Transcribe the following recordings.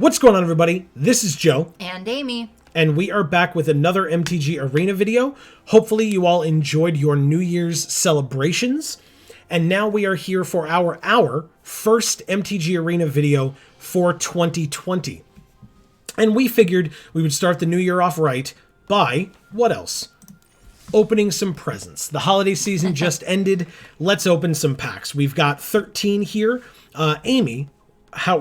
What's going on, everybody? This is Joe. And Amy. And we are back with another MTG Arena video. Hopefully you all enjoyed your New Year's celebrations. And now we are here for our first MTG Arena video for 2020. And we figured we would start the new year off right by, what else? Opening some presents. The holiday season just ended. Let's open some packs. We've got 13 here. Amy,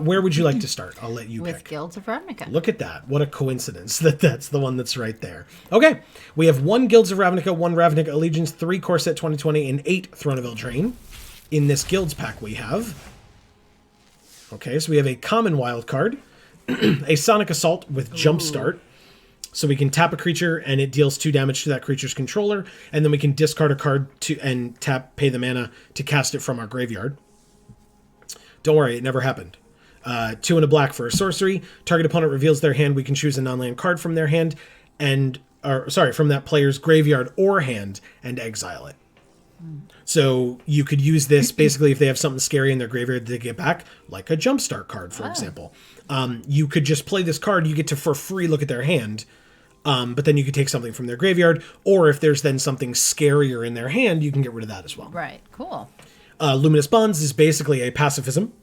where would you like to start? I'll let you pick. With Guilds of Ravnica. Look at that. What a coincidence that's the one that's right there. Okay, we have 1 Guilds of Ravnica, 1 Ravnica Allegiance, 3 Core Set 2020, and 8 Throne of Eldraine. In this Guilds pack we have... Okay, so we have a common wild card, a Sonic Assault with Jumpstart. So we can tap a creature and it deals 2 damage to that creature's controller, and then we can discard a card and pay the mana to cast it from our graveyard. Don't worry, it never happened. 2 and a black for a sorcery. Target opponent reveals their hand. We can choose a non-land card from their hand from that player's graveyard or hand and exile it. So you could use this basically if they have something scary in their graveyard they get back, like a Jumpstart card, for example. You could just play this card. You get to, for free, look at their hand. But then you could take something from their graveyard, or if there's then something scarier in their hand, you can get rid of that as well. Right, cool. Luminous Bonds is basically a pacifism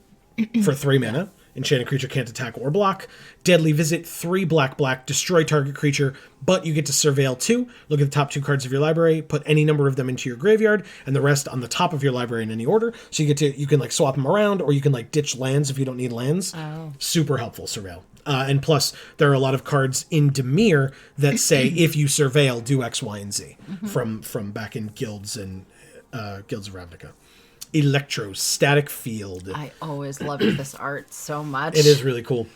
for 3 mana. Enchanted creature can't attack or block. Deadly Visit, 3 black, destroy target creature, but you get to surveil 2. Look at the top 2 cards of your library, put any number of them into your graveyard, and the rest on the top of your library in any order. So you can like swap them around, or you can like ditch lands if you don't need lands. Oh. Super helpful, surveil. And plus, there are a lot of cards in Dimir that say, if you surveil, do X, Y, and Z from back in Guilds and Guilds of Ravnica. Electrostatic Field. I always loved this art so much. It is really cool.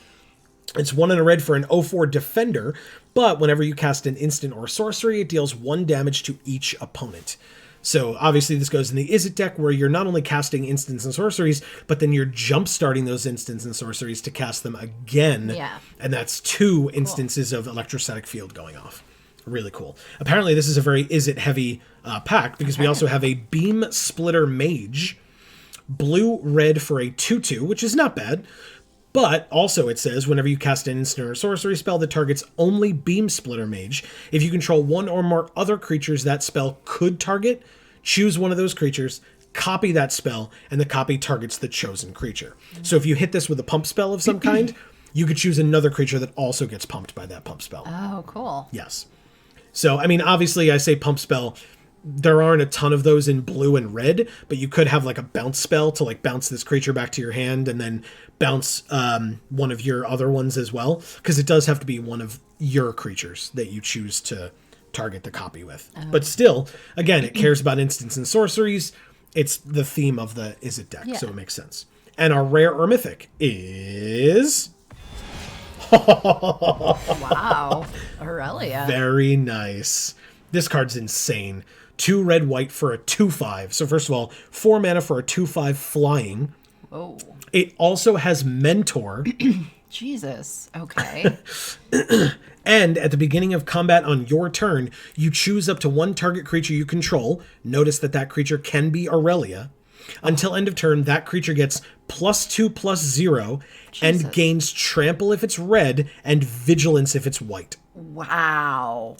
It's 1 and a red for an 0/4 defender, but whenever you cast an instant or sorcery, it deals 1 damage to each opponent. So obviously this goes in the Is It deck, where you're not only casting instants and sorceries, but then you're jump-starting those instants and sorceries to cast them again. Yeah. And that's 2 instances of Electrostatic Field going off. Really cool. Apparently this is a very Is It heavy pack, because we also have a Beam Splitter Mage, blue-red for a 2/2, which is not bad. But also it says, whenever you cast an instant or sorcery spell that targets only Beam Splitter Mage, if you control 1 or more other creatures that spell could target, choose one of those creatures, copy that spell, and the copy targets the chosen creature. So if you hit this with a pump spell of some kind, you could choose another creature that also gets pumped by that pump spell. Oh, cool. Yes. So, I mean, obviously I say pump spell. There aren't a ton of those in blue and red, but you could have like a bounce spell to like bounce this creature back to your hand and then bounce one of your other ones as well, because it does have to be one of your creatures that you choose to target the copy with. Oh. But still, again, it cares about instants and sorceries. It's the theme of the Is It deck, so it makes sense. And our rare or mythic is... Wow. Aurelia. Very nice. This card's insane. 2 red, white for a 2/5. So first of all, 4 mana for a 2/5 flying. Whoa. It also has Mentor. Jesus. Okay. And at the beginning of combat on your turn, you choose up to 1 target creature you control. Notice that creature can be Aurelia. Until end of turn, that creature gets +2/+0 and gains trample if it's red and vigilance if it's white. Wow.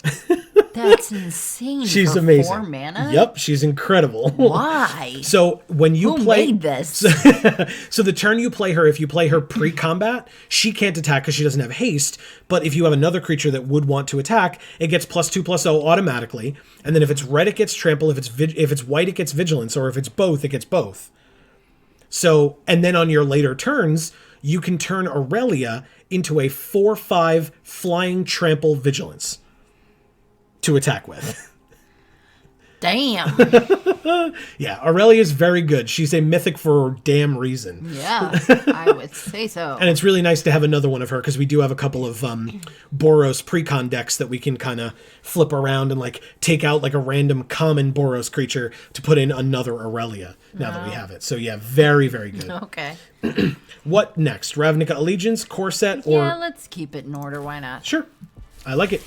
That's insane. She's for amazing. 4 mana? Yep, she's incredible. Why? So when you Who play made this? So the turn you play her, if you play her pre-combat, she can't attack because she doesn't have haste. But if you have another creature that would want to attack, it gets +2/+0 automatically. And then if it's red, it gets trample. If it's white, it gets vigilance. Or if it's both, it gets both. So, and then on your later turns, you can turn Aurelia into a 4/5 flying trample vigilance to attack with. Damn. Yeah, Aurelia is very good. She's a mythic for a damn reason. Yeah, I would say so. And it's really nice to have another one of her, because we do have a couple of Boros precon decks that we can kind of flip around and like take out like a random common Boros creature to put in another Aurelia now that we have it. So yeah, very, very good. Okay. What next? Ravnica Allegiance, core set, or... Yeah, let's keep it in order. Why not? Sure. I like it.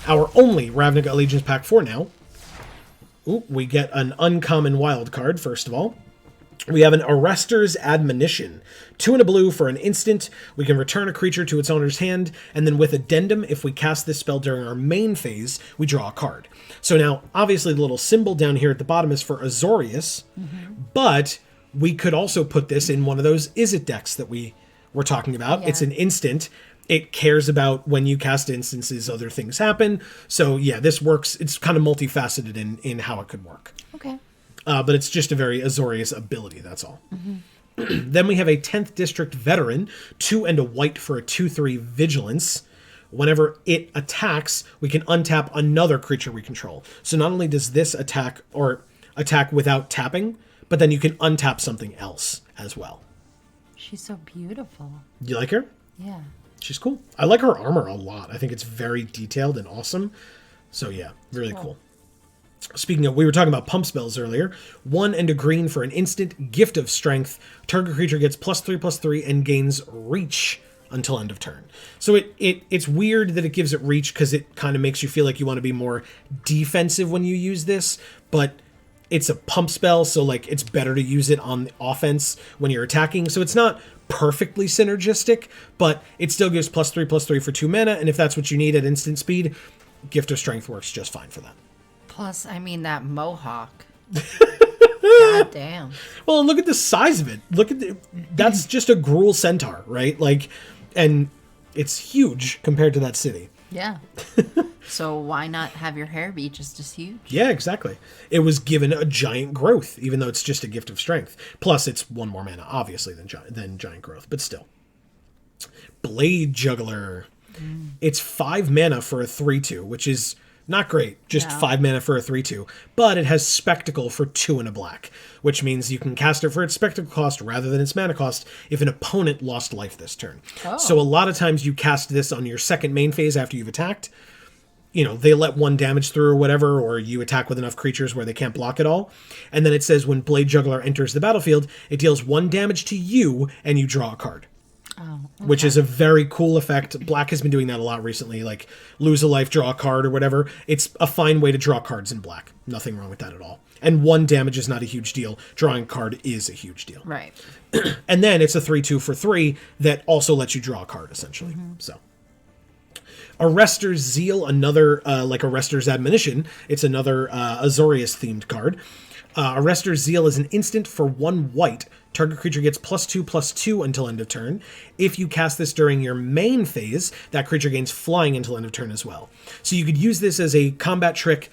Our only Ravnica Allegiance pack for now. Ooh, we get an uncommon wild card, first of all. We have an Arrester's Admonition. 2 and a blue for an instant. We can return a creature to its owner's hand, and then with addendum, if we cast this spell during our main phase, we draw a card. So now, obviously, the little symbol down here at the bottom is for Azorius, but we could also put this in one of those Izzet decks that we were talking about. Yeah. It's an instant. It cares about when you cast instances, other things happen. So yeah, this works. It's kind of multifaceted in how it could work. Okay. But it's just a very Azorius ability, that's all. Then we have a 10th District Veteran, 2 and a white for a 2/3 Vigilance. Whenever it attacks, we can untap another creature we control. So not only does this attack without tapping, but then you can untap something else as well. She's so beautiful. You like her? Yeah. She's cool. I like her armor a lot. I think it's very detailed and awesome. So yeah, really cool. Speaking of, we were talking about pump spells earlier. 1 and a green for an instant. Gift of Strength. Target creature gets +3/+3 and gains reach until end of turn. So it's weird that it gives it reach because it kind of makes you feel like you want to be more defensive when you use this, but it's a pump spell, so like it's better to use it on the offense when you're attacking. So it's not perfectly synergistic, but it still gives +3/+3 for 2 mana, and if that's what you need at instant speed, Gift of Strength works just fine for that. Plus, I mean, that mohawk. God damn. Well, look at the size of it. That's just a Gruul Centaur, right? Like, and it's huge compared to that city. Yeah. So why not have your hair be just as huge? Yeah, exactly. It was given a giant growth, even though it's just a Gift of Strength. Plus, it's 1 more mana, obviously, than giant growth, but still. Blade Juggler. It's 5 mana for a 3/2, which is not great. Just No. 5 mana for a 3/2. But it has Spectacle for 2 and a black, which means you can cast it for its Spectacle cost rather than its mana cost if an opponent lost life this turn. Oh. So a lot of times you cast this on your second main phase after you've attacked. You know, they let 1 damage through or whatever, or you attack with enough creatures where they can't block it all. And then it says when Blade Juggler enters the battlefield, it deals 1 damage to you and you draw a card. Oh, Which is a very cool effect. Black has been doing that a lot recently, like lose a life, draw a card or whatever. It's a fine way to draw cards in black. Nothing wrong with that at all. And 1 damage is not a huge deal. Drawing a card is a huge deal. right. And then it's a 3/2 for 3 that also lets you draw a card, essentially. So, Arrester's Zeal, another, like Arrester's Admonition. It's another Azorius-themed card. Arrester's Zeal is an instant for 1 white. Target creature gets +2/+2 until end of turn. If you cast this during your main phase, that creature gains flying until end of turn as well. So you could use this as a combat trick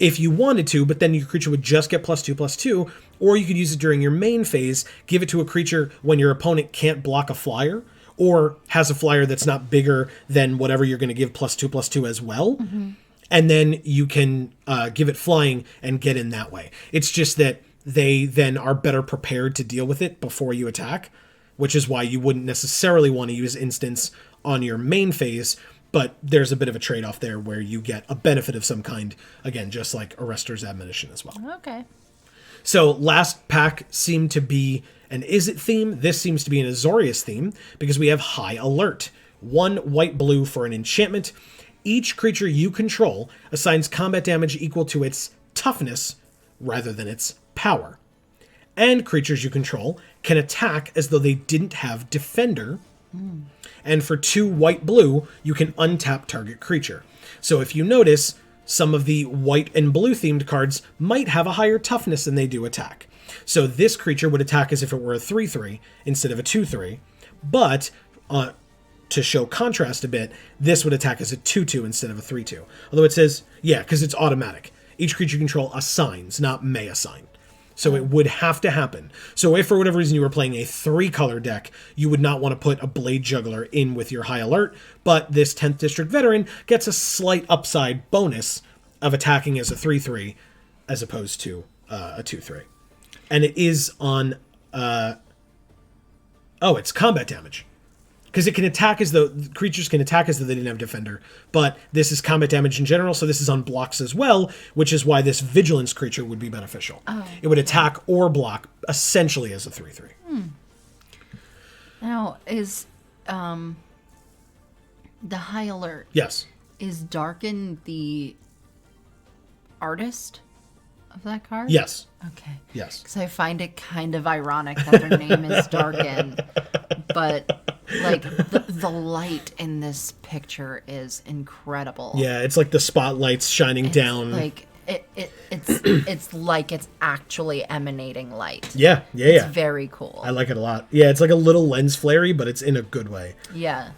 if you wanted to, but then your creature would just get +2/+2, or you could use it during your main phase, give it to a creature when your opponent can't block a flyer, or has a flyer that's not bigger than whatever you're going to give +2/+2 as well. And then you can give it flying and get in that way. It's just that they then are better prepared to deal with it before you attack, which is why you wouldn't necessarily want to use instants on your main phase, but there's a bit of a trade-off there where you get a benefit of some kind, again, just like Arrester's Admonition as well. Okay. So last pack seemed to be an Izzet theme. This seems to be an Azorius theme because we have High Alert. 1 white-blue for an enchantment. Each creature you control assigns combat damage equal to its toughness rather than its power. And creatures you control can attack as though they didn't have Defender. And for 2 white-blue, you can untap target creature. So if you notice, some of the white and blue themed cards might have a higher toughness than they do attack. So this creature would attack as if it were a 3/3 instead of a 2/3. But to show contrast a bit, this would attack as a 2/2 instead of a 3/2. Although it says, yeah, because it's automatic. Each creature you control assigns, not may assign. So it would have to happen. So if for whatever reason you were playing a 3-color deck, you would not want to put a Blade Juggler in with your High Alert, but this 10th District Veteran gets a slight upside bonus of attacking as a 3/3 as opposed to a 2/3. And it is on... it's combat damage. Because it can attack as though creatures can attack as though they didn't have Defender, but this is combat damage in general, so this is on blocks as well, which is why this Vigilance creature would be beneficial. It would attack or block essentially as a 3/3. Now, is the High Alert, Yes. is Darken the artist of that card? Yes. Okay. Yes. Because I find it kind of ironic that their name is Darkin, but like the light in this picture is incredible. Yeah, it's like the spotlights shining down. Like it's like it's actually emanating light. Yeah. It's very cool. I like it a lot. Yeah, it's like a little lens flary, but it's in a good way. Yeah.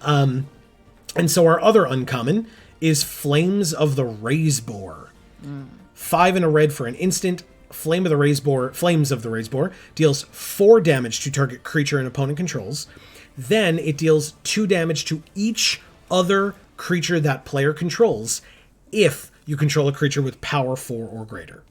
And so our other uncommon is Flames of the Razeboar. 5 and a red for an instant. Flames of the Razeboar deals 4 damage to target creature and opponent controls. Then it deals 2 damage to each other creature that player controls if you control a creature with power 4 or greater.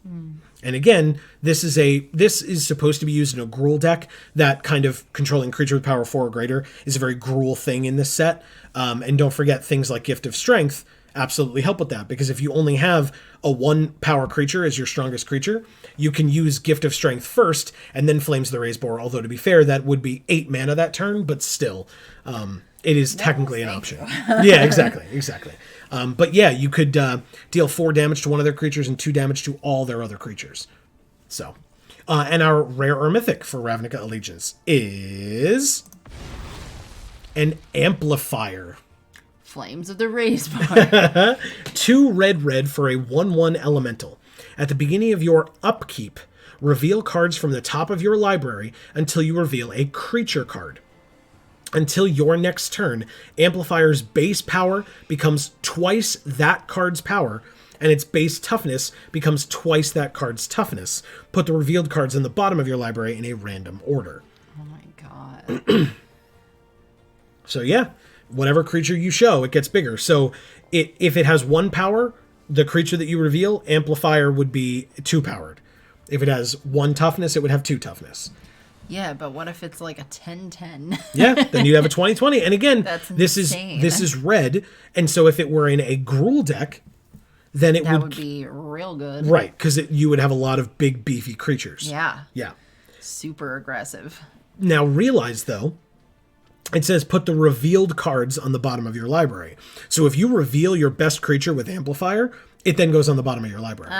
And again, this is supposed to be used in a Gruul deck. That kind of controlling creature with power 4 or greater is a very Gruul thing in this set. And don't forget, things like Gift of Strength absolutely help with that, because if you only have a 1 power creature as your strongest creature, you can use Gift of Strength first and then Flames of the Razeboar, although to be fair, that would be 8 mana that turn, but still, it is technically an option. Yeah, exactly. But yeah, you could deal 4 damage to one of their creatures and 2 damage to all their other creatures. So, and our rare or mythic for Ravnica Allegiance is an Amplifier. Flames of the Razeboar. 2 red for a 1/1 elemental. At the beginning of your upkeep, reveal cards from the top of your library until you reveal a creature card. Until your next turn, Amplifier's base power becomes twice that card's power, and its base toughness becomes twice that card's toughness. Put the revealed cards in the bottom of your library in a random order. Oh my god. So yeah, whatever creature you show, it gets bigger. So if it has 1 power, the creature that you reveal, Amplifier would be 2 powered. If it has 1 toughness, it would have 2 toughness. Yeah, but what if it's like a 10/10? Yeah, then you'd have a 20/20. And again, That's this insane. is red, and so if it were in a Gruul deck, then that would be real good. right, because you would have a lot of big beefy creatures. Yeah. Yeah. Super aggressive. Now realize though, it says put the revealed cards on the bottom of your library. So if you reveal your best creature with Amplifier, it then goes on the bottom of your library.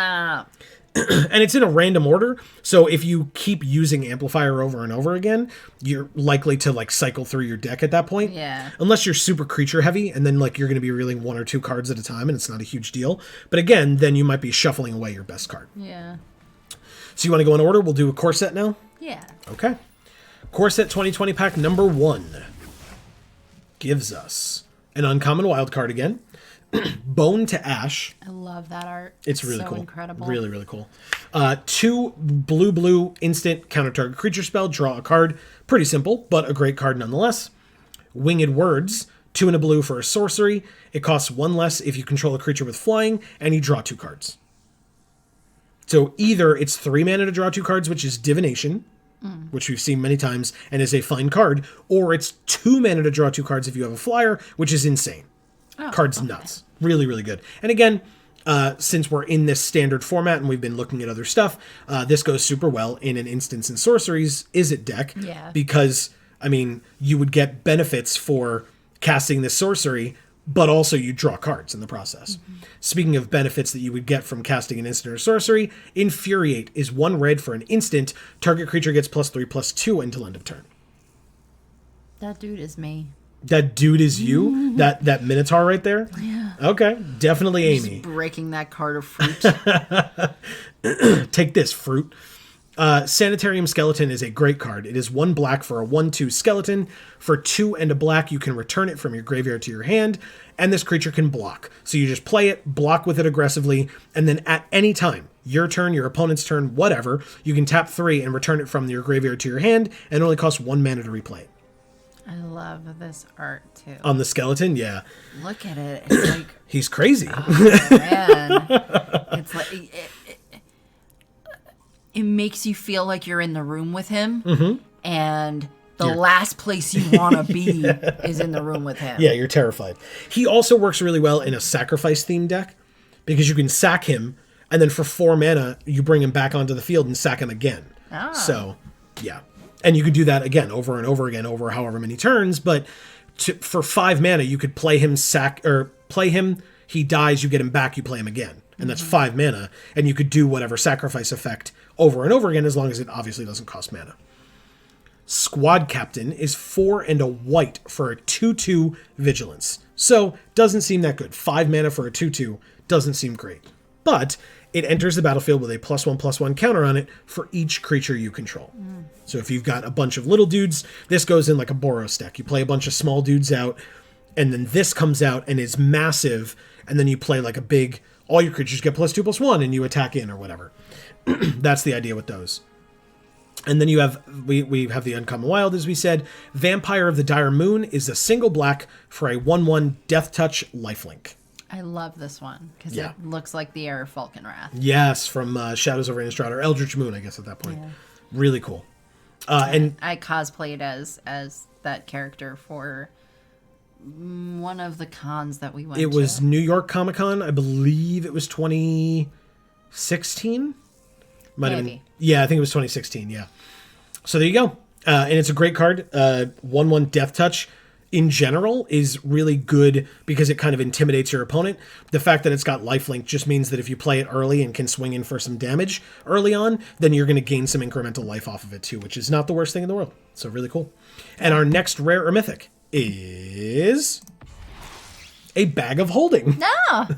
And it's in a random order, so if you keep using Amplifier over and over again, you're likely to like cycle through your deck at that point. Yeah. Unless you're super creature heavy, and then like you're going to be reeling 1 or 2 cards at a time, and it's not a huge deal. But again, then you might be shuffling away your best card. Yeah. So you want to go in order? We'll do a core set now? Yeah. Okay. Core set 2020 pack number 1 gives us an uncommon wild card again. Bone to Ash. I love that art. It's really so cool. Incredible. Really, really cool. 2 blue instant counter target creature spell. Draw a card. Pretty simple, but a great card nonetheless. Winged Words. 2 and a blue for a sorcery. It costs 1 less if you control a creature with flying, and you draw 2 cards. So either it's 3 mana to draw 2 cards, which is Divination, which we've seen many times, and is a fine card, or it's 2 mana to draw 2 cards if you have a flyer, which is insane. Card's nuts. Really, really good. And again, since we're in this standard format and we've been looking at other stuff, this goes super well in an Instants and Sorceries Izzet deck. Yeah. Because, I mean, you would get benefits for casting this sorcery, but also you draw cards in the process. Speaking of benefits that you would get from casting an instant or sorcery, Infuriate is 1 red for an instant. Target creature gets +3/+2 until end of turn. That dude is me. That dude is you? That Minotaur right there? Yeah. Okay, definitely Amy. Just breaking that card of fruit. Take this, fruit. Sanitarium Skeleton is a great card. It is 1 black for a 1/2 skeleton. For 2 and a black, you can return it from your graveyard to your hand, and this creature can block. So you just play it, block with it aggressively, and then at any time, your turn, your opponent's turn, whatever, you can tap 3 and return it from your graveyard to your hand, and it only costs 1 mana to replay it. I love this art too. On the skeleton, yeah. Look at it. It's like He's crazy. oh, man. It's like it makes you feel like you're in the room with him, and the last place you want to be is in the room with him. Yeah, you're terrified. He also works really well in a sacrifice themed deck because you can sack him, and then for 4 mana, you bring him back onto the field and sack him again. Oh. So, yeah. And you could do that again over and over again over however many turns, but for 5 mana, you could play him, he dies, you get him back, you play him again. and that's 5 mana, and you could do whatever sacrifice effect over and over again as long as it obviously doesn't cost mana. Squad Captain is 4 and a white for a 2/2 Vigilance. So, doesn't seem that good. 5 mana for a 2/2 doesn't seem great. But it enters the battlefield with a +1/+1 counter on it for each creature you control. So if you've got a bunch of little dudes, this goes in like a Boros deck. You play a bunch of small dudes out, and then this comes out and is massive, and then you play like a big, all your creatures get +2/+1, and you attack in or whatever. That's the idea with those. And then you have, we have the Uncommon Wild, as we said. Vampire of the Dire Moon is a single black for a 1/1 Death Touch lifelink. I love this one because Yeah. it looks like the Heir of Falkenrath. Yes, from Shadows over Innistrad, or Eldritch Moon, I guess, at that point. Yeah. Really cool. And I cosplayed as that character for one of the cons that we went to. It was New York Comic Con. I believe it was 2016. Might have been. Yeah, I think it was 2016. Yeah. So there you go. And it's a great card. 1/1 Death Touch in general is really good because it kind of intimidates your opponent. The fact that it's got lifelink just means that if you play it early and can swing in for some damage early on, then you're going to gain some incremental life off of it too, which is not the worst thing in the world. So really cool. And our next rare or mythic is a Bag of Holding. No!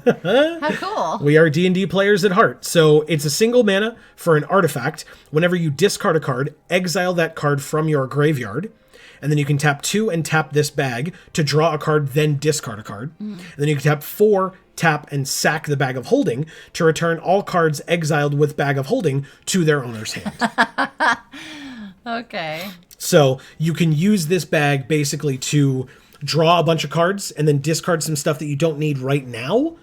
How cool. We are D&D players at heart. So it's a single mana for an artifact. Whenever you discard a card, exile that card from your graveyard. And then you can tap 2 and tap this bag to draw a card, then discard a card. And then you can tap 4, tap, and sack the Bag of Holding to return all cards exiled with Bag of Holding to their owner's hand. Okay. So you can use this bag basically to draw a bunch of cards and then discard some stuff that you don't need right now.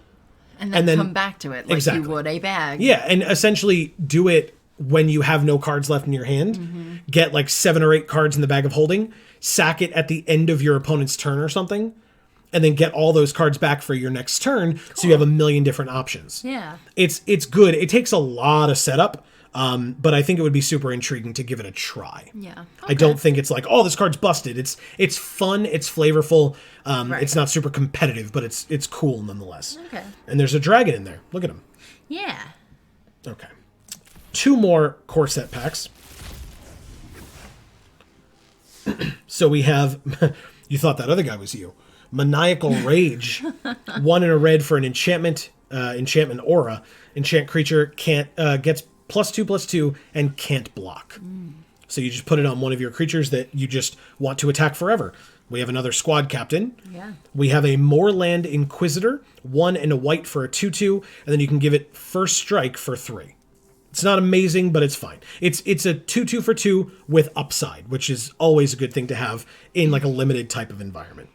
And then come back to it like you would a bag. Yeah, and essentially do it when you have no cards left in your hand. Get like 7 or 8 cards in the Bag of Holding, sack it at the end of your opponent's turn or something, and then get all those cards back for your next turn, so you have a million different options. Yeah. It's good. It takes a lot of setup, but I think it would be super intriguing to give it a try. Yeah. Okay. I don't think it's like, oh, this card's busted. It's fun, it's flavorful, Right. It's not super competitive, but it's cool nonetheless. Okay. And there's a dragon in there. Look at him. Yeah. Okay. 2 more core set packs. So we have, you thought that other guy was you. Maniacal Rage. 1 in a red for an enchantment aura. Enchant creature gets +2/+2 and can't block. So you just put it on one of your creatures that you just want to attack forever. We have another Squad Captain. Yeah. We have a Moorland Inquisitor. 1 and a white for a 2/2, and then you can give it first strike for 3. It's not amazing, but it's fine. It's a 2/2 for 2 with upside, which is always a good thing to have in like a limited type of environment.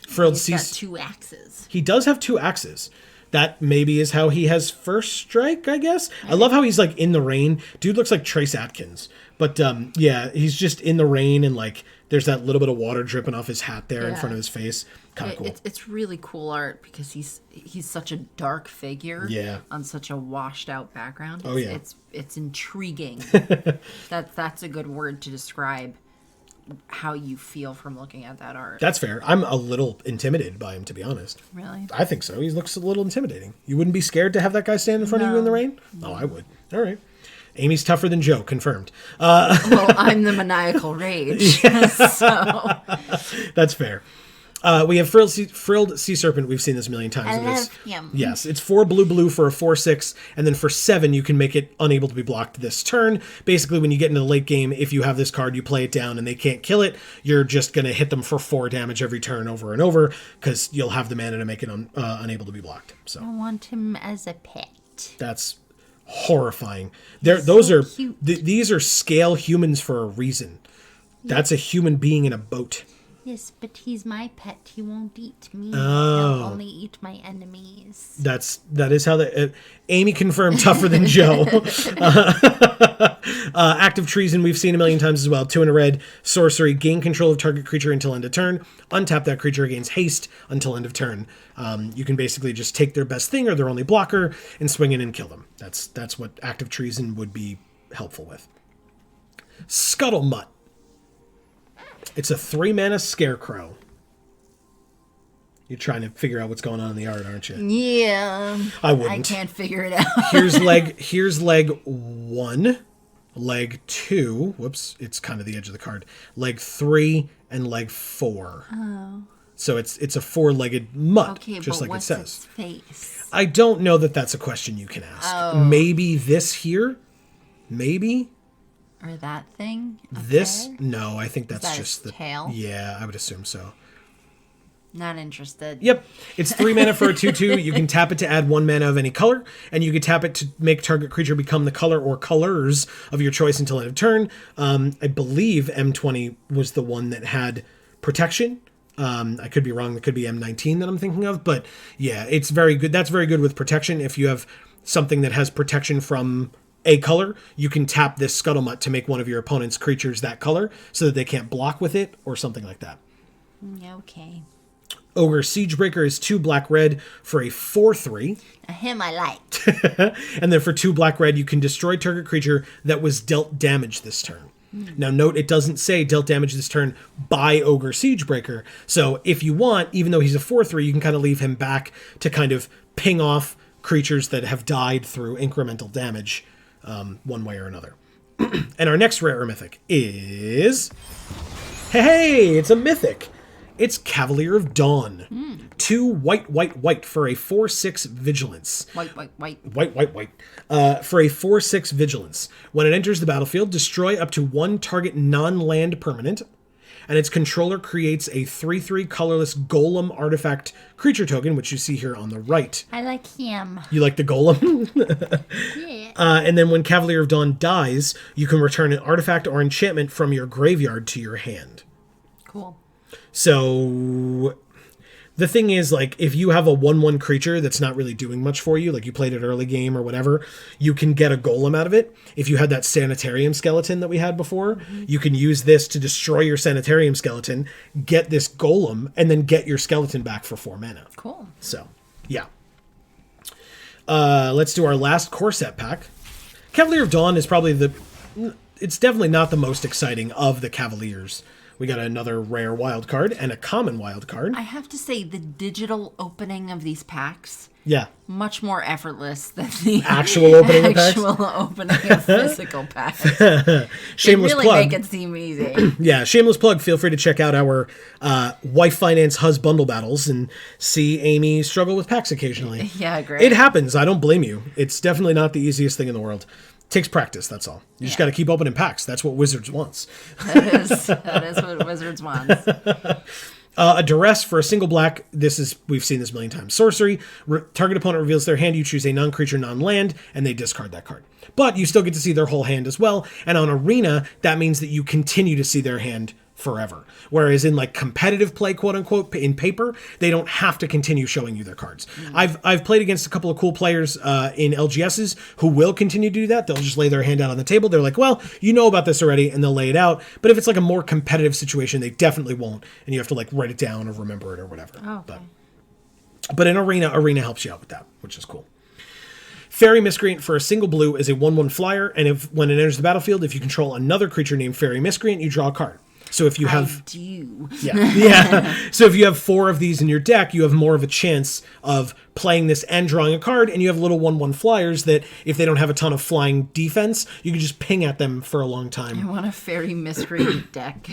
He's got 2 axes. He does have 2 axes. That maybe is how he has first strike, I guess. I love how he's like in the rain. Dude looks like Trace Atkins. But yeah, he's just in the rain and like there's that little bit of water dripping off his hat there in front of his face. Kind of cool. It's really cool art because he's such a dark figure on such a washed out background. Oh yeah. It's intriguing. That's a good word to describe how you feel from looking at that art. That's fair. I'm a little intimidated by him, to be honest. Really? I think so. He looks a little intimidating. You wouldn't be scared to have that guy stand in front of you in the rain? No. Oh, I would. All right. Amy's tougher than Joe, confirmed. Well, I'm the Maniacal Rage, so... That's fair. We have Frilled Sea Serpent. We've seen this a million times. I love him. Yes, it's 4 blue for a 4/6, and then for 7 you can make it unable to be blocked this turn. Basically, when you get into the late game, if you have this card, you play it down and they can't kill it, you're just going to hit them for 4 damage every turn over and over, because you'll have the mana to make it unable to be blocked. So I want him as a pet. That's horrifying. Those are cute. These are scale humans for a reason. That's a human being in a boat. Yes, but he's my pet. He won't eat me. Oh. He'll only eat my enemies. That is how Amy confirmed tougher than Joe. Active Treason we've seen a million times as well. 2 in a red, sorcery, gain control of target creature until end of turn. Untap that creature, gains haste until end of turn. You can basically just take their best thing or their only blocker and swing in and kill them. That's what Active Treason would be helpful with. Scuttlemutt. It's a 3 mana scarecrow. You're trying to figure out what's going on in the art, aren't you? Yeah. I wouldn't. I can't figure it out. Here's leg 1, leg 2. Whoops, it's kind of the edge of the card. Leg 3 and leg 4. Oh. So it's a 4-legged mutt, Okay, just but like it what's says. its face? I don't know that that's a question you can ask. Oh. Maybe this here? Maybe? Or that thing? up This? there? No, I think that's that just its the tail? Yeah, I would assume so. Not interested. Yep. It's 3 mana for a 2/2. You can tap it to add 1 mana of any color, and you can tap it to make target creature become the color or colors of your choice until end of turn. I believe M20 was the one that had protection. I could be wrong. That could be M19 that I'm thinking of. But yeah, it's very good. That's very good with protection. If you have something that has protection from a color, you can tap this Scuttlemutt to make one of your opponent's creatures that color so that they can't block with it or something like that. Okay. Ogre Siegebreaker is 2 black-red for a 4/3. Him I liked. And then for 2 black-red, you can destroy target creature that was dealt damage this turn. Now, note, it doesn't say dealt damage this turn by Ogre Siegebreaker. So if you want, even though he's a 4/3, you can kind of leave him back to kind of ping off creatures that have died through incremental damage one way or another. And our next rare or mythic is... Hey, it's a mythic. It's Cavalier of Dawn. 2 white for a 4/6 vigilance. White. White. For a 4/6 vigilance. When it enters the battlefield, destroy up to 1 target non-land permanent, and its controller creates a 3/3 colorless golem artifact creature token, which you see here on the right. I like him. You like the golem? Yeah. And then when Cavalier of Dawn dies, you can return an artifact or enchantment from your graveyard to your hand. Cool. So the thing is, like, if you have a 1/1 creature that's not really doing much for you, like you played it early game or whatever, you can get a golem out of it. If you had that sanitarium skeleton that we had before, you can use this to destroy your sanitarium skeleton, get this golem, and then get your skeleton back for 4 mana. Cool. So, yeah. Let's do our last core set pack. Cavalier of Dawn is probably it's definitely not the most exciting of the Cavaliers. We got another rare wild card and a common wild card. I have to say, the digital opening of these packs, Yeah. much more effortless than the Actual opening of packs? actual opening of physical packs. Shameless they really plug. make it seem easy. Yeah, shameless plug. Feel free to check out our wife finance hus bundle battles and see Amy struggle with packs occasionally. Yeah, great. It happens. I don't blame you. It's definitely not the easiest thing in the world. Takes practice, that's all. You just got to keep opening packs. That's what Wizards wants. That is what Wizards wants. A duress for a single black. We've seen this a million times. Sorcery. Target opponent reveals their hand. You choose a non-creature, non-land, and they discard that card. But you still get to see their whole hand as well. And on Arena, that means that you continue to see their hand forever. Whereas in like competitive play, quote unquote, in paper, they don't have to continue showing you their cards. I've played against a couple of cool players in LGSs who will continue to do that. They'll just lay their hand out on the table. They're like, well, you know about this already, and they'll lay it out. But if it's like a more competitive situation, they definitely won't, and you have to like write it down or remember it or whatever. Oh, okay. But in Arena helps you out with that, which is cool. Fairy Miscreant for a single blue is a 1/1 flyer, and when it enters the battlefield, if you control another creature named Fairy Miscreant, you draw a card. So if you have... I do. Yeah. So if you have 4 of these in your deck, you have more of a chance of playing this and drawing a card, and you have little 1/1 flyers that, if they don't have a ton of flying defense, you can just ping at them for a long I time. want a Fairy Miscreant deck.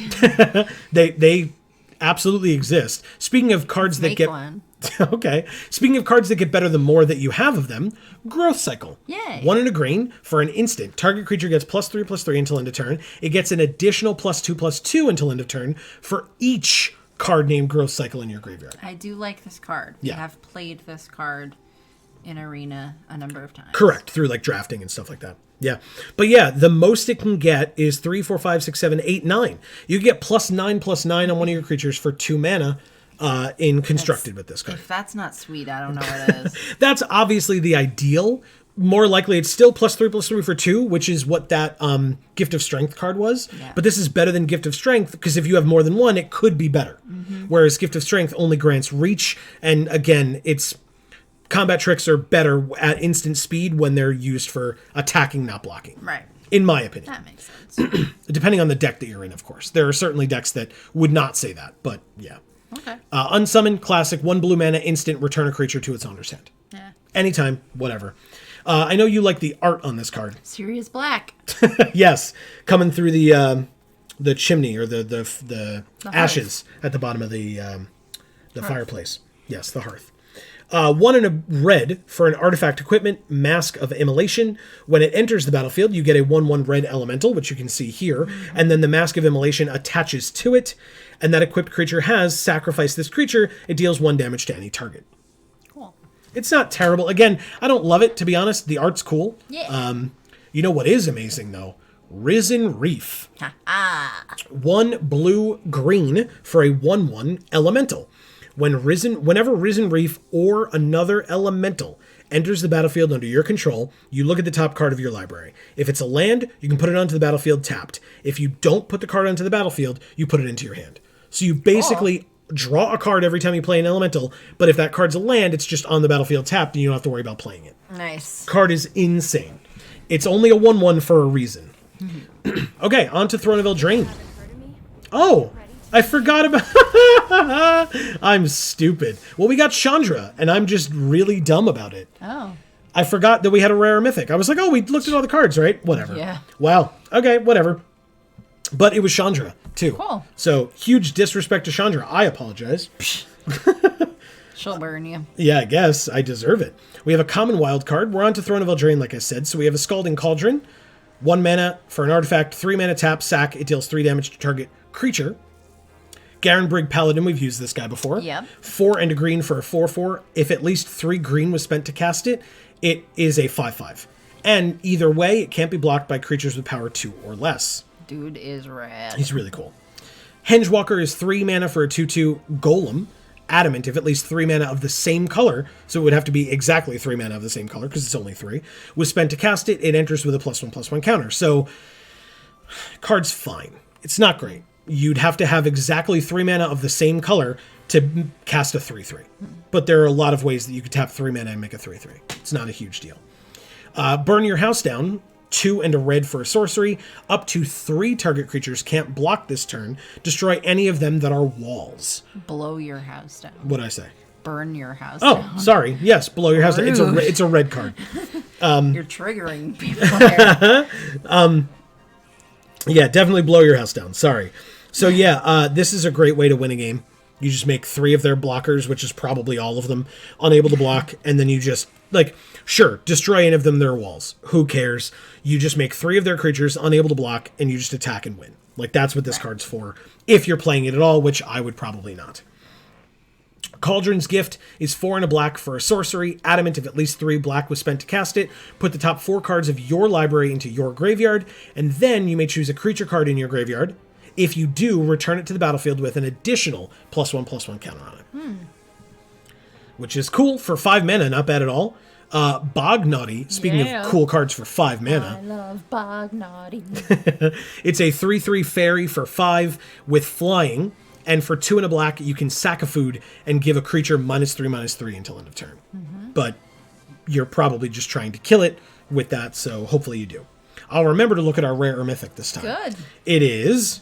They absolutely exist. Speaking of cards that Make get... one. Okay. Speaking of cards that get better the more that you have of them, Growth Cycle. Yay. 1 and a green for an instant. Target creature gets +3/+3 until end of turn. It gets an additional +2/+2 until end of turn for each card named Growth Cycle in your graveyard. I do like this card. Yeah. We have played this card in Arena a number of times. Correct. Through like drafting and stuff like that. Yeah. But yeah, the most it can get is 3, 4, 5, 6, 7, 8, 9. You get +9/+9 on one of your creatures for 2 mana. In constructed with this card. If that's not sweet, I don't know what it is. That's obviously the ideal. More likely, it's still +3/+3 for 2, which is what that Gift of Strength card was. Yeah. But this is better than Gift of Strength, because if you have more than one, it could be better. Whereas Gift of Strength only grants reach, and again, its combat tricks are better at instant speed when they're used for attacking, not blocking. Right. In my opinion. That makes sense. Depending on the deck that you're in, of course. There are certainly decks that would not say that, but yeah. Okay. Unsummon, classic, 1 blue mana, instant, return a creature to its owner's hand. Yeah. Anytime, whatever. I know you like the art on this card. Sirius Black. Yes, coming through the chimney or the ashes at the bottom of the fireplace. Yes, the hearth. 1 and a red for an artifact equipment, Mask of Immolation. When it enters the battlefield, you get a 1/1 red elemental, which you can see here, and then the Mask of Immolation attaches to it, and that equipped creature has sacrificed this creature. It deals 1 damage to any target. Cool. It's not terrible. Again, I don't love it, to be honest. The art's cool. Yeah. You know what is amazing, though? Risen Reef. Ah. 1 blue-green for a 1/1 elemental. Whenever Risen Reef or another elemental enters the battlefield under your control, you look at the top card of your library. If it's a land, you can put it onto the battlefield tapped. If you don't put the card onto the battlefield, you put it into your hand. So you basically draw a card every time you play an elemental, but if that card's a land, it's just on the battlefield tapped and you don't have to worry about playing it. Nice. Card is insane. It's only a 1/1 for a reason. Okay, on to Throne of Eldraine. Oh, I forgot about... I'm stupid. Well, we got Chandra, and I'm just really dumb about it. Oh. I forgot that we had a rare mythic. I was like, oh, we looked at all the cards, right? Whatever. Yeah. Wow. Okay, whatever. But it was Chandra, too. Cool. So, huge disrespect to Chandra. I apologize. She'll burn you. Yeah, I guess. I deserve it. We have a common wild card. We're on to Throne of Eldraine, like I said. So we have a Scalding Cauldron. 1 mana for an artifact. 3 mana tap, sack. It deals 3 damage to target creature. Garen Brigg Paladin, we've used this guy before. Yep. 4 and a green for a 4/4. If at least 3 green was spent to cast it, it is a 5/5. And either way, it can't be blocked by creatures with power 2 or less. Dude is rad. He's really cool. Hengewalker is 3 mana for a 2/2 Golem. Adamant, if at least 3 mana of the same color, so it would have to be exactly 3 mana of the same color, because it's only 3, was spent to cast it, it enters with a +1/+1 counter. So, card's fine. It's not great. You'd have to have exactly 3 mana of the same color to cast a 3/3. But there are a lot of ways that you could tap 3 mana and make a 3/3. It's not a huge deal. Burn Your House Down. 2 and a red for a sorcery. Up to 3 target creatures can't block this turn. Destroy any of them that are walls. Blow your house down. What'd I say? Burn your house Oh, down. sorry. Yes, below your house. It's a red card. You're triggering people there. Yeah, definitely blow your house down. Sorry. So yeah, this is a great way to win a game. You just make 3 of their blockers, which is probably all of them, unable to block, and then you just, like, sure, destroy any of them their walls. Who cares? You just make 3 of their creatures unable to block, and you just attack and win. Like, that's what this card's for, if you're playing it at all, which I would probably not. Cauldron's Gift is 4 and a black for a sorcery. Adamant, if at least 3 black was spent to cast it. Put the top 4 cards of your library into your graveyard, and then you may choose a creature card in your graveyard. If you do, return it to the battlefield with an additional +1/+1 counter on it. Which is cool for 5 mana, not bad at all. Bog Naughty, speaking of cool cards for 5 mana. I love Bog Naughty. It's a 3/3 fairy for 5 with flying. And for 2 and a black, you can sack a food and give a creature -3/-3 until end of turn. But you're probably just trying to kill it with that, so hopefully you do. I'll remember to look at our rare or mythic this time. Good. It is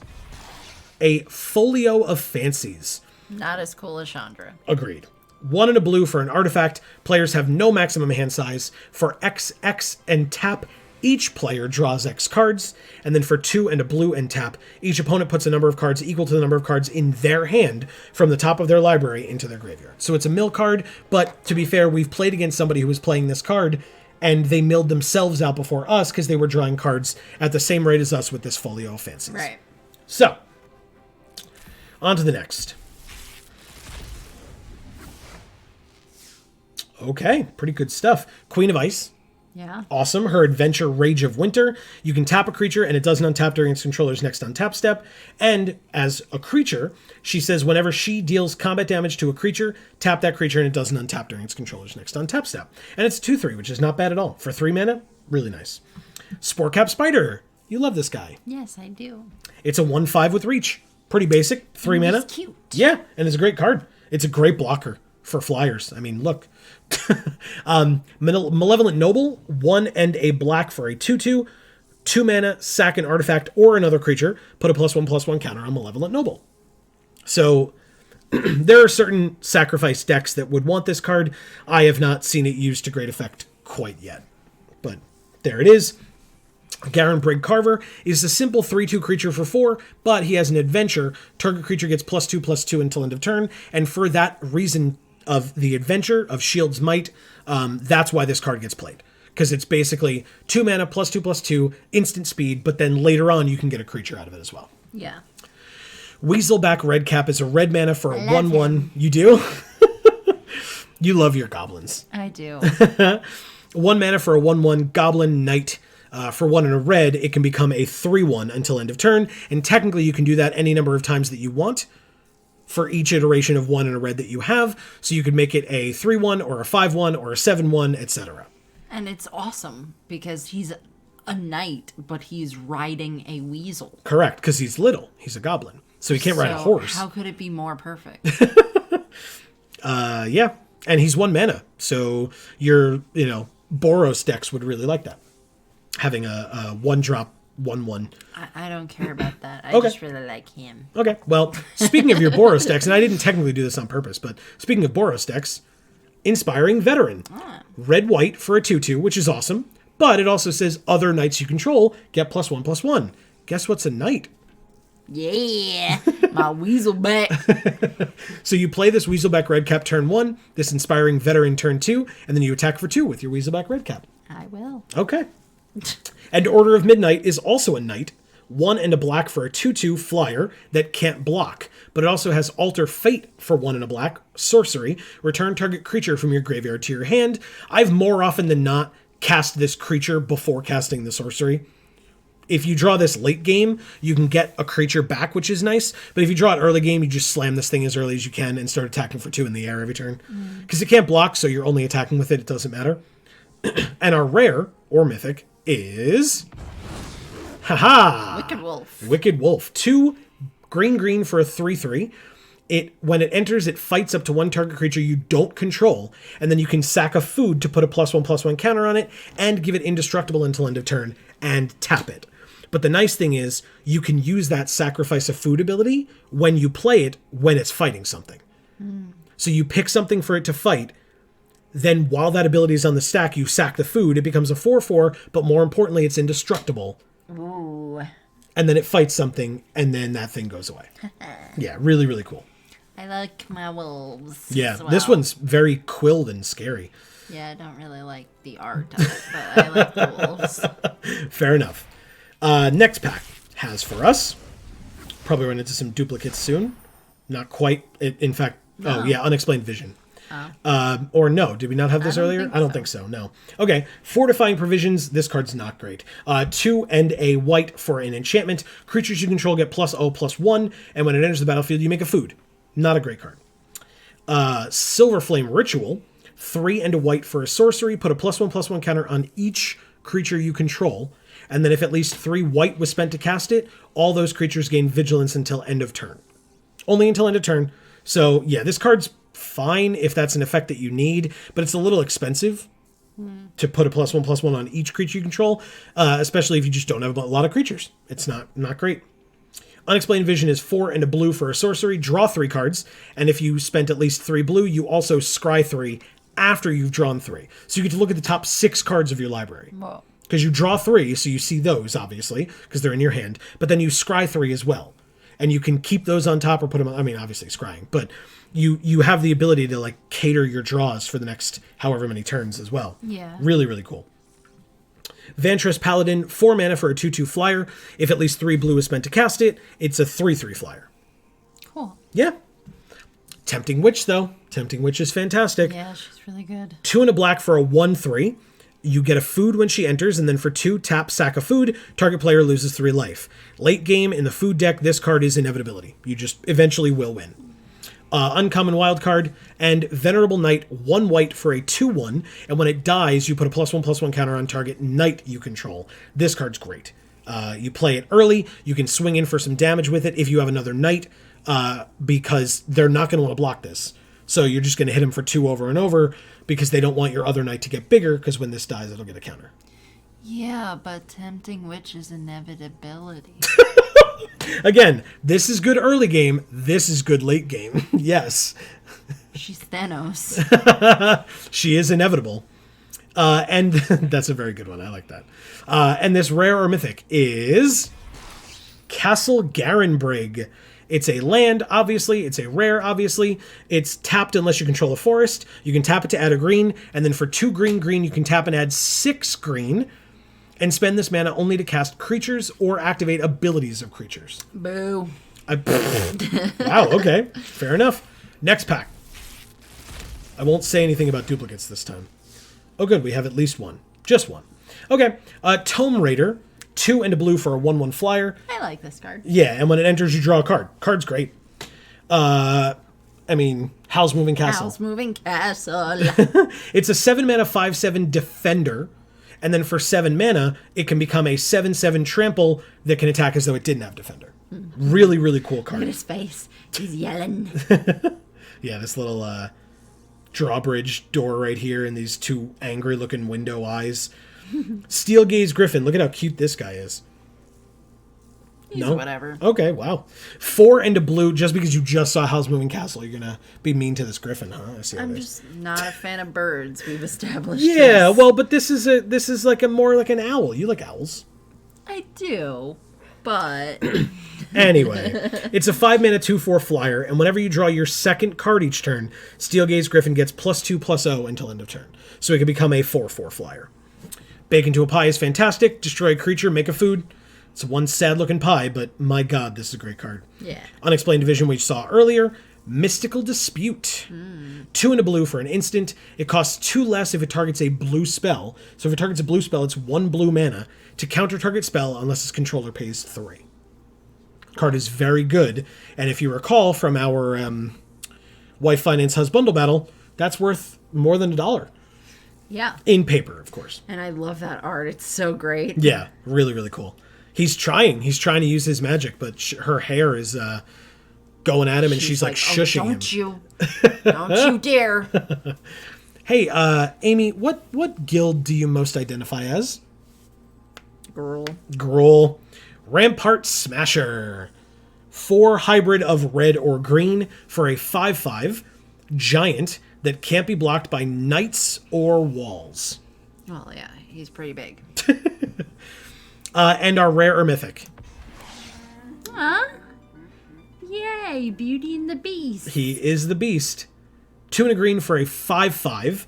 a Folio of Fancies. Not as cool as Chandra. Agreed. 1 and a blue for an artifact. Players have no maximum hand size. For XX and tap, each player draws X cards. And then for 2 and a blue and tap, each opponent puts a number of cards equal to the number of cards in their hand from the top of their library into their graveyard. So it's a mill card, but to be fair, we've played against somebody who was playing this card, and they milled themselves out before us because they were drawing cards at the same rate as us with this Folio of Fancies. Right. So, on to the next. Okay, pretty good stuff. Queen of Ice. Yeah. Awesome. Her adventure, Rage of Winter. You can tap a creature and it doesn't untap during its controller's next untap step. And as a creature, she says whenever she deals combat damage to a creature, tap that creature and it doesn't untap during its controller's next untap step. And it's 2/3, which is not bad at all. For 3 mana, really nice. Sporecap Spider. You love this guy. Yes, I do. It's a 1/5 with reach. Pretty basic. 3 mana. He's cute. Yeah, and it's a great card. It's a great blocker for flyers. I mean, look. Malevolent Noble, 1 and a black for a 2/2. 2 mana, sack an artifact or another creature. Put a +1/+1 counter on Malevolent Noble. So, There are certain sacrifice decks that would want this card. I have not seen it used to great effect quite yet. But there it is. Garen Brig Carver is a simple 3/2 creature for 4, but he has an adventure. Target creature gets +2/+2 until end of turn, and for that reason of the adventure of Shield's Might, that's why this card gets played. Because it's basically 2 mana, +2/+2, instant speed, but then later on you can get a creature out of it as well. Yeah. Weaselback Redcap is a red mana for a I love 1/1. him. You do? You love your goblins. I do. 1 mana for a 1/1 Goblin Knight. For 1 and a red, it can become a 3/1 until end of turn, and technically you can do that any number of times that you want for each iteration of 1 and a red that you have, so you could make it a 3/1 or a 5/1 or a 7/1, etc. And it's awesome because he's a knight, but he's riding a weasel. Correct, because he's little. He's a goblin, so he can't ride a horse. How could it be more perfect? Yeah, and he's 1 mana, so your, Boros decks would really like that. Having a 1-drop 1/1. I don't care about that. I Okay. just really like him. Okay, well, speaking of your Boros decks, and I didn't technically do this on purpose, but speaking of Boros decks, Inspiring Veteran. Red-white for a 2/2, which is awesome, but it also says other knights you control get +1/+1. Guess what's a knight? Yeah, my weasel back. So you play this Weaselback Redcap turn 1, this Inspiring Veteran turn 2, and then you attack for 2 with your Weaselback Redcap. I will. Okay. And Order of Midnight is also a knight. 1 and a black for a 2/2 flyer that can't block. But it also has Alter Fate for 1 and a black, sorcery. Return target creature from your graveyard to your hand. I've more often than not cast this creature before casting the sorcery. If you draw this late game, you can get a creature back, which is nice. But if you draw it early game, you just slam this thing as early as you can and start attacking for 2 in the air every turn. Because it can't block, so you're only attacking with it. It doesn't matter. And our rare, or mythic, is... Wicked Wolf. Wicked Wolf. 2 green for a 3/3. When it enters, it fights up to 1 target creature you don't control, and then you can sack a food to put a +1/+1 counter on it and give it indestructible until end of turn and tap it. But the nice thing is you can use that sacrifice a food ability when you play it when it's fighting something. So you pick something for it to fight, then while that ability is on the stack, you sack the food, it becomes a 4/4, but more importantly, it's indestructible. Ooh. And then it fights something, and then that thing goes away. Yeah, really, really cool. I like my wolves. Yeah, as well. this one's very quilled and scary. Yeah, I don't really like the art of it, but I like the wolves. Fair enough. Next pack has for us, probably run into some duplicates soon. Not quite. In fact, Unexplained Vision. Or no, did we not have this earlier? I don't think so, no. Okay, Fortifying Provisions, this card's not great. 2 and a white for an enchantment. Creatures you control get +0/+1, and when it enters the battlefield, you make a food. Not a great card. Silver Flame Ritual, 3 and a white for a sorcery. Put a +1/+1 counter on each creature you control, and then if at least 3 white was spent to cast it, all those creatures gain vigilance until end of turn. Only until end of turn. So, yeah, this card's fine if that's an effect that you need, but it's a little expensive to put a +1/+1 on each creature you control, especially if you just don't have a lot of creatures. It's not great. Unexplained Vision is 4 and a blue for a sorcery. Draw 3 cards, and if you spent at least 3 blue, you also scry 3 after you've drawn 3. So you get to look at the top 6 cards of your library. Whoa. Because you draw 3, so you see those, obviously, because they're in your hand, but then you scry 3 as well. And you can keep those on top or put them on, obviously scrying, but you have the ability to cater your draws for the next however many turns as well. Yeah. Really, really cool. Vantress Paladin, 4 mana for a 2/2 flyer. If at least 3 blue is spent to cast it, it's a 3/3 flyer. Cool. Yeah. Tempting Witch, though. Tempting Witch is fantastic. Yeah, she's really good. 2 and a black for a 1/3. You get a food when she enters, and then for 2, tap, sack a food. Target player loses 3 life. Late game in the food deck, this card is inevitability. You just eventually will win. Uncommon wild card, and Venerable Knight, 1 white for a 2/1, and when it dies, you put a +1/+1 counter on target knight you control. This card's great. You play it early, you can swing in for some damage with it if you have another knight, because they're not going to want to block this. So you're just going to hit him for 2 over and over, because they don't want your other knight to get bigger, because when this dies, it'll get a counter. Yeah, but Tempting Witch is inevitability. Again, this is good early game. This is good late game. Yes. She's Thanos. She is inevitable. And that's a very good one. I like that. And this rare or mythic is Castle Garenbrig. It's a land, obviously. It's a rare, obviously. It's tapped unless you control a forest. You can tap it to add a green. And then for 2 green, you can tap and add 6 green. And spend this mana only to cast creatures or activate abilities of creatures. Boo. Wow, okay. Fair enough. Next pack. I won't say anything about duplicates this time. Oh, good. We have at least one. Just one. Okay. Tome Raider. 2 and a blue for a 1/1 flyer. I like this card. Yeah, and when it enters, you draw a card. Card's great. Howl's Moving Castle. Howl's Moving Castle. It's a 7 mana 5/7 defender. And then for 7 mana, it can become a 7/7 trample that can attack as though it didn't have defender. Really, really cool card. Look at his face. He's yelling. Yeah, this little drawbridge door right here and these 2 angry-looking window eyes. Steel Gaze Griffin. Look at how cute this guy is. He's whatever. Okay, wow. 4 and a blue, just because you just saw Howl's Moving Castle, you're going to be mean to this griffin, huh? I see how I'm it is. just not a fan of birds. We've established Yeah, this. well, but this is like a more like an owl. You like owls. I do, but... Anyway, it's a 5 mana 2/4 flyer, and whenever you draw your second card each turn, Steel Gaze Griffin gets +2/+0 until end of turn. So it can become a 4/4 flyer. Bake into a pie is fantastic. Destroy a creature, make a food. It's one sad-looking pie, but my god, this is a great card. Yeah. Unexplained Division, we saw earlier. Mystical Dispute. 2 and a blue for an instant. It costs 2 less if it targets a blue spell. So if it targets a blue spell, it's 1 blue mana to counter target spell unless its controller pays 3. Card is very good, and if you recall from our Wife Finance Husbundle battle, that's worth more than $1. Yeah. In paper, of course. And I love that art. It's so great. Yeah, really, really cool. He's trying to use his magic, but her hair is going at him, and she's like shushing him. Don't you dare. Hey, Amy, what guild do you most identify as? Gruul. Rampart Smasher. 4 hybrid of red or green for a 5/5 giant that can't be blocked by knights or walls. Well, yeah, he's pretty big. And our rare or mythic. Huh? Yay, Beauty and the Beast. He is the beast. 2 and a green for a 5/5.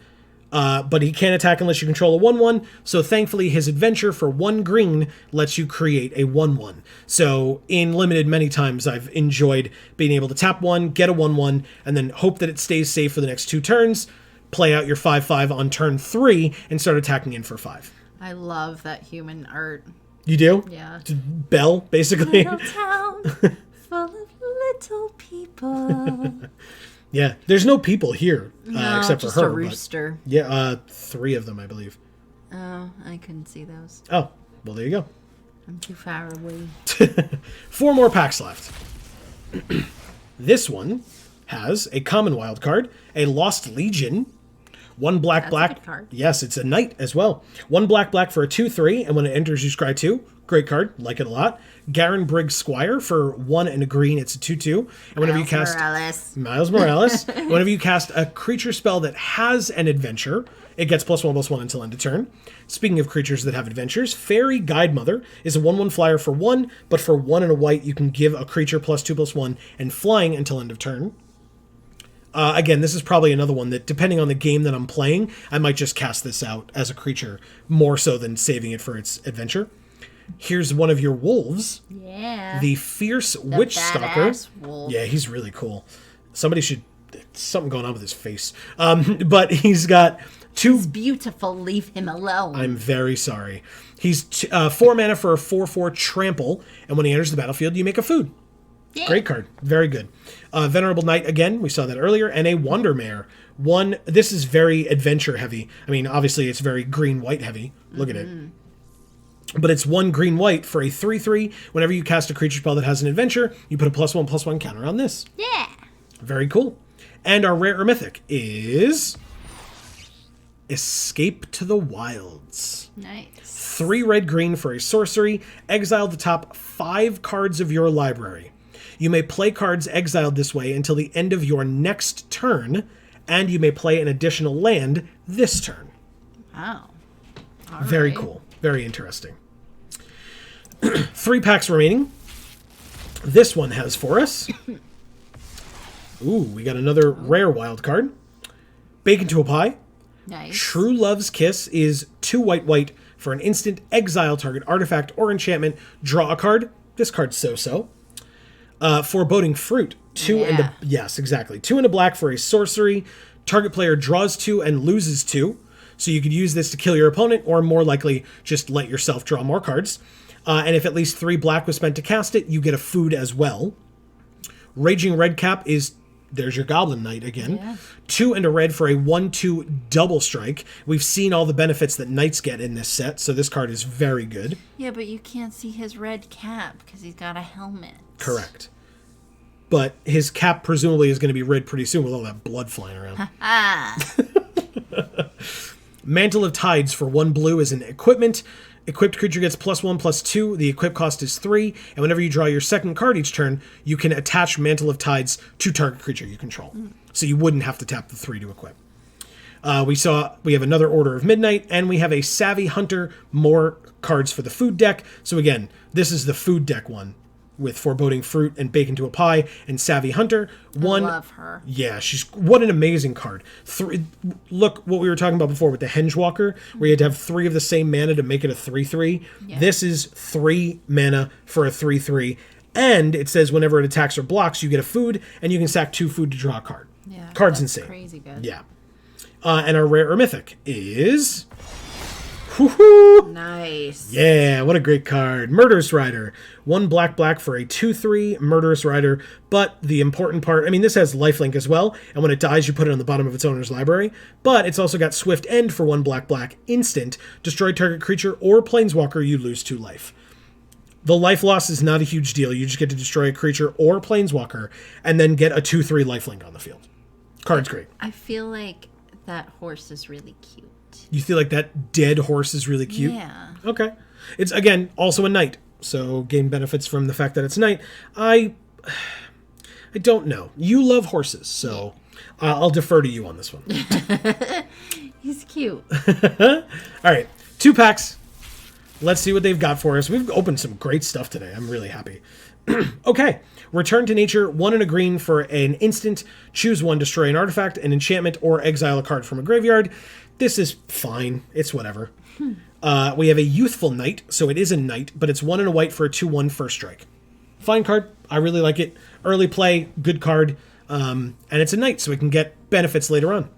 But he can't attack unless you control a 1/1. So thankfully, his adventure for 1 green lets you create a 1/1. So in Limited, many times I've enjoyed being able to tap 1, get a 1/1, and then hope that it stays safe for the next 2 turns. Play out your 5/5 on turn 3 and start attacking in for 5. I love that human art. You do? Yeah. Belle, basically. Little town full of little people. Yeah, there's no people here No, except for just her. a rooster. But yeah, 3 of them, I believe. Oh, I couldn't see those. Oh, well, there you go. I'm too far away. 4 more packs left. This one has a common wild card, a Lost Legion, 1 black. That's a good card. Yes, it's a knight as well. 1 black for a 2/3, and when it enters, you scry 2. Great card, like it a lot. Garen Brigg Squire for 1 and a green, it's a 2/2. And whenever you cast Miles Morales, whenever you cast a creature spell that has an adventure, it gets +1/+1 until end of turn. Speaking of creatures that have adventures, Fairy Guidemother is a 1/1 flyer for 1, but for 1 and a white, you can give a creature +2/+1 and flying until end of turn. Again, this is probably another one that, depending on the game that I'm playing, I might just cast this out as a creature more so than saving it for its adventure. Here's one of your wolves. Yeah. The Fierce Witch Stalker. Wolf. Yeah, he's really cool. Something going on with his face. But he's got 2... He's beautiful. Leave him alone. I'm very sorry. He's 4 mana for a 4/4 trample, and when he enters the battlefield, you make a food. Yeah. Great card. Very good. Venerable Knight, again, we saw that earlier, and a Wandermare. This is very adventure heavy. I mean, obviously, it's very green-white heavy. Look at it. But it's 1 green-white for a 3/3. Whenever you cast a creature spell that has an adventure, you put a +1/+1 counter on this. Yeah. Very cool. And our rare or mythic is Escape to the Wilds. Nice. 3 red-green for a sorcery. Exile the top 5 cards of your library. You may play cards exiled this way until the end of your next turn, and you may play an additional land this turn. Wow. All Very right. cool. Very interesting. 3 packs remaining. This one has for us... Ooh, we got another rare wild card. Bacon to a Pie. Nice. True Love's Kiss is 2 white for an instant. Exile target artifact or enchantment. Draw a card. This card's so-so. Foreboding Fruit. 2 and a... Yes, exactly. 2 and a black for a sorcery. Target player draws 2 and loses 2. So you could use this to kill your opponent, or more likely, just let yourself draw more cards. And if at least 3 black was spent to cast it, you get a food as well. Raging Redcap is... There's your Goblin Knight again. Yeah. 2 and a red for a 1/2 double strike. We've seen all the benefits that knights get in this set, so this card is very good. Yeah, but you can't see his red cap because he's got a helmet. Correct. But his cap presumably is going to be red pretty soon with all that blood flying around. Mantle of Tides for 1 blue is an equipment. Equipped creature gets +1/+2. The equip cost is 3. And whenever you draw your second card each turn, you can attach Mantle of Tides to target creature you control. So you wouldn't have to tap the 3 to equip. We have another Order of Midnight, and we have a Savvy Hunter, more cards for the food deck. So again, this is the food deck one with Foreboding Fruit and Bacon to a Pie and Savvy Hunter. I love her. Yeah, what an amazing card. Look what we were talking about before with the Hengewalker, where you had to have 3 of the same mana to make it a 3/3. Yeah. This is 3 mana for a 3/3. And it says whenever it attacks or blocks, you get a food, and you can sack 2 food to draw a card. Yeah, Card's that's insane. crazy good. Yeah. And our rare or mythic is... Woohoo! Nice. Yeah, what a great card. Murderous Rider. 1 black for a 2/3 Murderous Rider. But the important part, I mean, this has lifelink as well, and when it dies, you put it on the bottom of its owner's library. But it's also got Swift End for 1 black instant. Destroy target creature or planeswalker, you lose 2 life. The life loss is not a huge deal. You just get to destroy a creature or planeswalker, and then get a 2/3 lifelink on the field. Card's great. I feel like that horse is really cute. You feel like that dead horse is really cute? Yeah. Okay. It's, again, also a knight, so gain benefits from the fact that it's knight. I don't know. You love horses, so I'll defer to you on this one. He's cute. All right, 2 packs. Let's see what they've got for us. We've opened some great stuff today. I'm really happy. Okay. Return to Nature, 1 and a green for an instant. Choose 1, destroy an artifact, an enchantment, or exile a card from a graveyard. This is fine. It's whatever. We have a Youthful Knight, so it is a knight, but it's 1 and a white for a 2/1 first strike. Fine card. I really like it. Early play, good card. And it's a knight, so it can get benefits later on.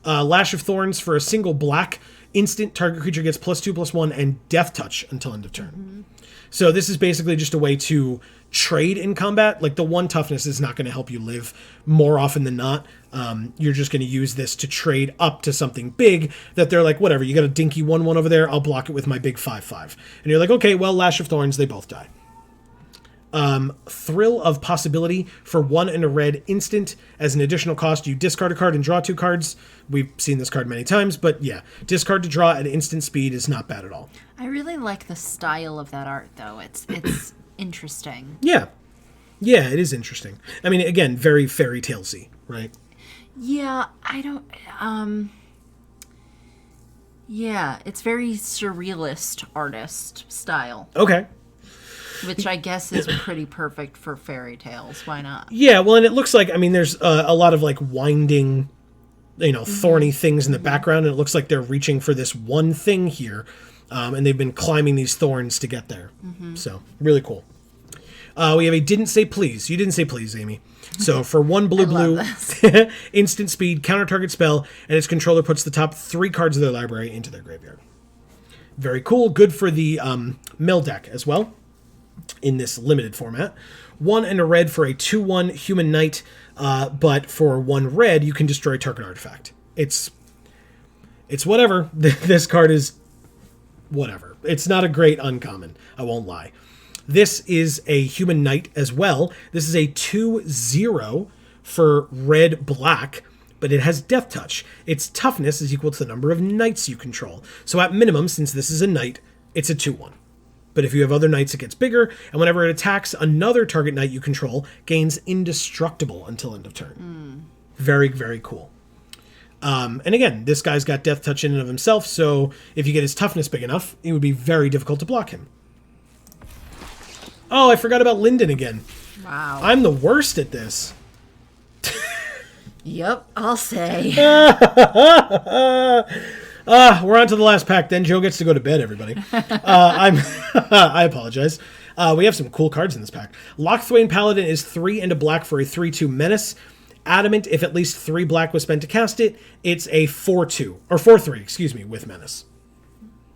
Lash of Thorns for a single black. Instant, target creature gets +2/+1 and Death Touch until end of turn. So this is basically just a way to trade in combat. Like, the 1 toughness is not going to help you live more often than not. You're just going to use this to trade up to something big that they're like, whatever, you got a dinky 1/1 over there, I'll block it with my big 5/5. And you're like, okay, well, Lash of Thorns, they both die. Thrill of Possibility for 1 and a red instant. As an additional cost, you discard a card and draw 2 cards. We've seen this card many times, but yeah, discard to draw at instant speed is not bad at all. I really like the style of that art, though. It's interesting. Yeah. Yeah, it is interesting. I mean, again, very fairy tale-y, right? Yeah, I don't... Yeah, it's very surrealist artist style. Okay. Which I guess is pretty perfect for fairy tales. Why not? Yeah, well, and it looks like, I mean, there's a lot of, like, winding, thorny things in the background, and it looks like they're reaching for this one thing here, and they've been climbing these thorns to get there. So, really cool. We have a Didn't Say Please. You didn't say please, Amy. So, for 1 blue, instant speed, counter target spell, and its controller puts the top 3 cards of their library into their graveyard. Very cool. Good for the mill deck as well, in this limited format. 1 and a red for a 2/1 human knight, but for 1 red, you can destroy target artifact. It's whatever. This card is whatever. It's not a great uncommon, I won't lie. This is a human knight as well. This is a 2/0 for red black but it has Death Touch. Its toughness is equal to the number of knights you control. So at minimum, since this is a knight, it's a 2/1. But if you have other knights, it gets bigger, and whenever it attacks, another target knight you control gains indestructible until end of turn. Very, very cool. And again, this guy's got Death Touch in and of himself, so if you get his toughness big enough, it would be very difficult to block him. Oh, I forgot about Linden again. Wow. I'm the worst at this. Yep, I'll say. We're on to the last pack. Then Joe gets to go to bed, everybody. I apologize. We have some cool cards in this pack. Lochthwain Paladin is 3 and a black for a 3/2 menace. Adamant, if at least 3 black was spent to cast it, it's a 4/2, or 4/3, excuse me, with menace.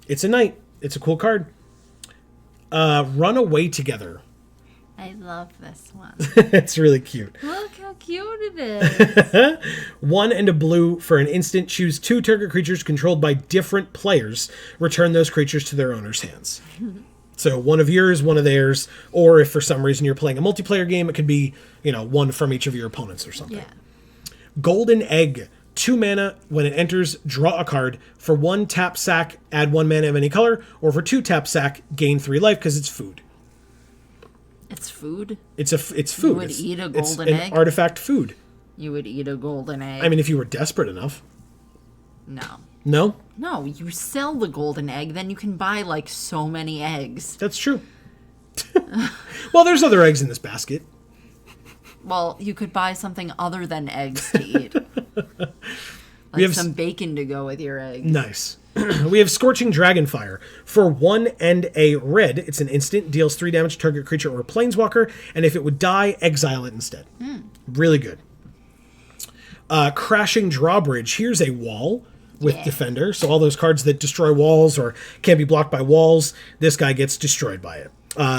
It's a knight. It's a cool card. Run Away Together. I love this one. It's really cute. Look how cute it is. 1 and a blue for an instant. Choose 2 target creatures controlled by different players. Return those creatures to their owner's hands. So 1 of yours, 1 of theirs, or if for some reason you're playing a multiplayer game, it could be, 1 from each of your opponents or something. Yeah. Golden Egg. 2 mana. When it enters, draw a card. For 1 tap sack, add 1 mana of any color, or for 2 tap sack, gain 3 life because it's food. It's food? It's food. You would eat a golden egg? It's an artifact food. You would eat a golden egg? I mean, if you were desperate enough. No. No? No, you sell the golden egg, then you can buy, so many eggs. That's true. Well, there's other eggs in this basket. Well, you could buy something other than eggs to eat. Like some bacon to go with your eggs. Nice. We have Scorching Dragonfire. For 1 and a red, it's an instant, deals 3 damage to target creature or planeswalker, and if it would die, exile it instead. Really good. Crashing Drawbridge. Here's a wall with Defender, so all those cards that destroy walls or can't be blocked by walls, this guy gets destroyed by it.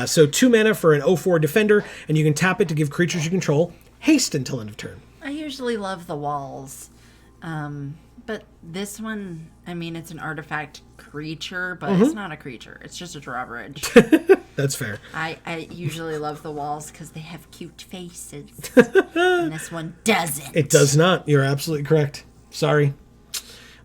So 2 mana for an 0/4 Defender, and you can tap it to give creatures you control haste until end of turn. I usually love the walls. But this one, I mean, it's an artifact creature, but it's not a creature. It's just a drawbridge. That's fair. I usually love the walls because they have cute faces. And this one doesn't. It does not. You're absolutely correct. Sorry.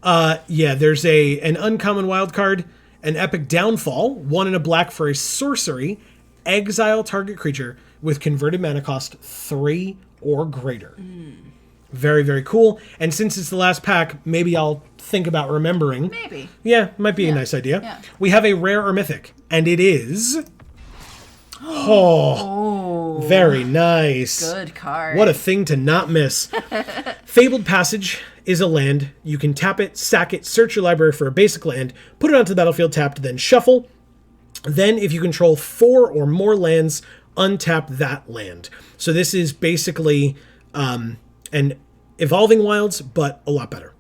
There's an uncommon wild card, an Epic Downfall, 1 and a black for a sorcery, exile target creature with converted mana cost 3 or greater. Very, very cool. And since it's the last pack, maybe I'll think about remembering. Maybe. Yeah, might be a nice idea. Yeah. We have a rare or mythic, and it is... Oh, very nice. Good card. What a thing to not miss. Fabled Passage is a land. You can tap it, sack it, search your library for a basic land, put it onto the battlefield tapped, then shuffle. Then, if you control 4 or more lands, untap that land. So this is basically an Evolving Wilds, but a lot better.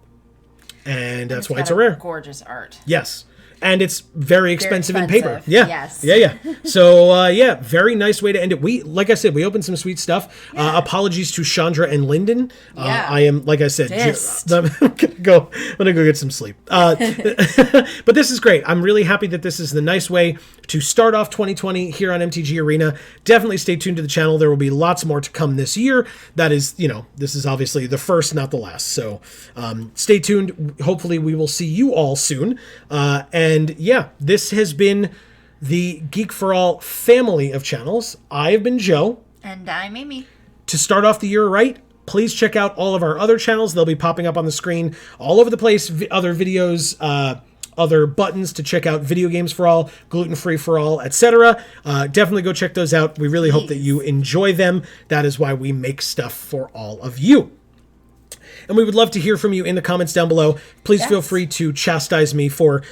And that's why it's a rare. Gorgeous art. Yes. And it's very expensive in paper. expensive. Yeah. Yes. Yeah. So, very nice way to end it. Like I said, we opened some sweet stuff. Yeah. Apologies to Chandra and Lyndon. I am, like I said, I'm gonna go get some sleep. But this is great. I'm really happy that this is the nice way to start off 2020 here on MTG Arena. Definitely stay tuned to the channel. There will be lots more to come this year. That is, this is obviously the first, not the last. So stay tuned. Hopefully we will see you all soon. And yeah, this has been the Geek for All family of channels. I've been Joe. And I'm Amy. To start off the year right, please check out all of our other channels. They'll be popping up on the screen all over the place. Other videos, other buttons to check out Video Games for All, Gluten Free for All, etc. Definitely go check those out. We really hope that you enjoy them. That is why we make stuff for all of you. And we would love to hear from you in the comments down below. Please feel free to chastise me for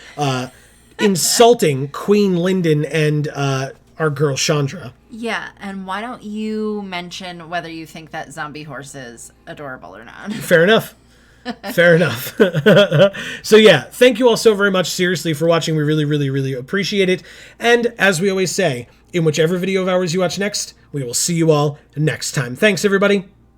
insulting Queen Lyndon and our girl Chandra. Yeah, and why don't you mention whether you think that zombie horse is adorable or not? Fair enough. Fair enough. So yeah, thank you all so very much, seriously, for watching. We really, really, really appreciate it. And as we always say, in whichever video of ours you watch next, we will see you all next time. Thanks, everybody.